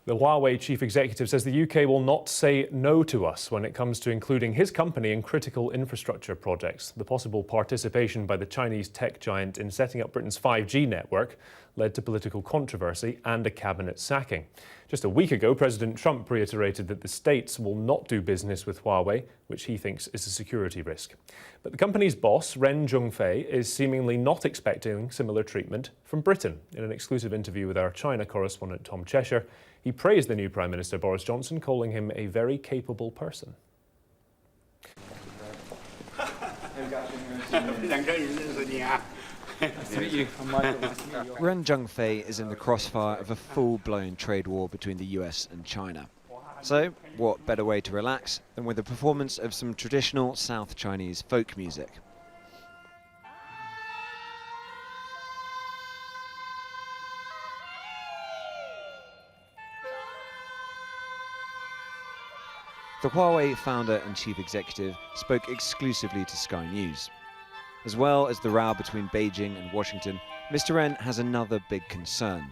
The Huawei chief executive says the UK will not say no to us when it comes to including his company in critical infrastructure projects. The possible participation by the Chinese tech giant in setting up Britain's 5G network led to political controversy and a cabinet sacking. Just a week ago, President Trump reiterated that the States will not do business with Huawei, which he thinks is a security risk. But the company's boss, Ren Zhengfei, is seemingly not expecting similar treatment from Britain. In an exclusive interview with our China correspondent Tom Cheshire, he praised the new Prime Minister Boris Johnson, calling him a very capable person. Nice to meet you. I'm Michael. Nice to meet you. Ren Zhengfei is in the crossfire of a full-blown trade war between the US and China. So, what better way to relax than with a performance of some traditional South Chinese folk music? The Huawei founder and chief executive spoke exclusively to Sky News. As well as the row between Beijing and Washington, Mr. Ren has another big concern.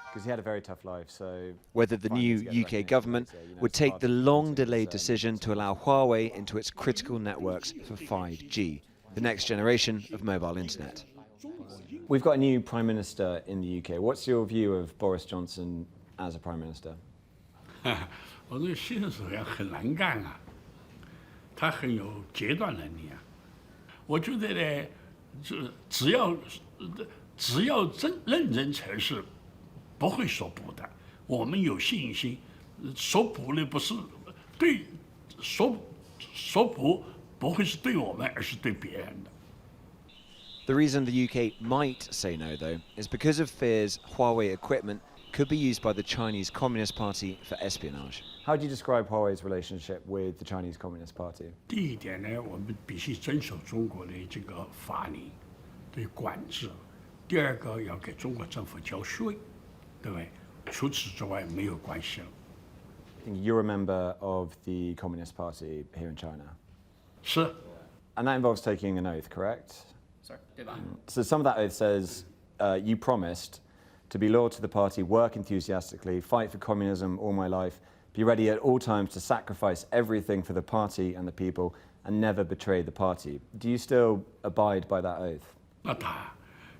Because he had a very tough life, so... Whether the new UK government would take the long-delayed decision to allow Huawei into its critical networks for 5G, the next generation of mobile internet. We've got a new Prime Minister in the UK. What's your view of Boris Johnson as a Prime Minister? 我这个新的首相很难干啊，他很有决断能力啊。我觉得呢，只要认真成事，不会说不的。我们有信心，说不呢不是对说不会是对我们，而是对别人的。 The reason the UK might say no, though, is because of fears Huawei equipment could be used by the Chinese Communist Party for espionage. How do you describe Huawei's relationship with the Chinese Communist Party? 第一点呢，我们必须遵守中国的这个法令对管制；第二个要给中国政府交税，对不对？除此之外没有关系了。 I think you're a member of the Communist Party here in China. 是。 And that involves taking an oath, correct? Sorry, 对吧? So some of that oath says you promised to be loyal to the party, work enthusiastically, fight for communism all my life, be ready at all times to sacrifice everything for the party and the people, and never betray the party. Do you still abide by that oath? 那当然，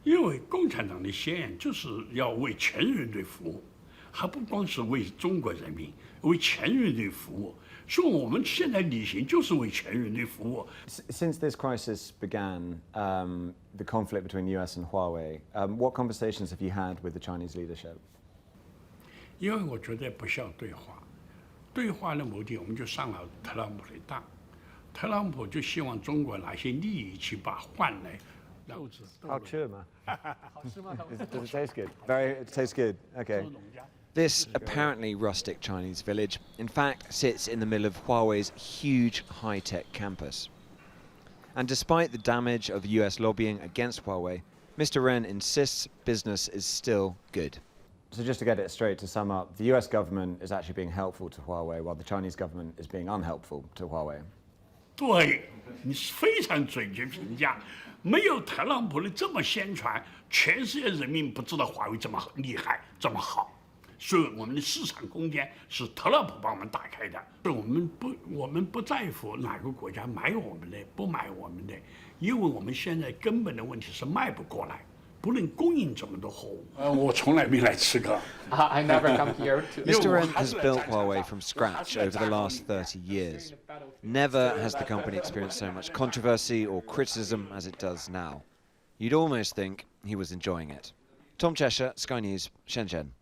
因为共产党的宣言就是要为全人类服务，还不光是为中国人民，为全人类服务。所以我们现在履行就是为全人类服务。 Since this crisis began, the conflict between the US and Huawei, what conversations have you had with the Chinese leadership? 因为我觉得不需要对话，对话的目的我们就上了特朗普的当，特朗普就希望中国拿些利益去把换来。How true, man. Does it taste good? It tastes good. Okay. This apparently rustic Chinese village, in fact, sits in the middle of Huawei's huge high-tech campus. And despite the damage of US lobbying against Huawei, Mr. Ren insists business is still good. So just to get it straight, to sum up, the US government is actually being helpful to Huawei, while the Chinese government is being unhelpful to Huawei. 对，你非常准确评价。没有特朗普的这么宣传，全世界人民不知道华为这么厉害，这么好。 所以我们的市场空间是特朗普帮我们打开的。我们不在乎哪个国家买我们的，不买我们的，因为我们现在根本的问题是卖不过来，不能供应这么多货物。我从来没来吃过。I never come here to. Mr. Ren has built Huawei from scratch over the last 30 years. Never has the company experienced so much controversy or criticism as it does now. You'd almost think he was enjoying it. Tom Cheshire, Sky News, Shenzhen.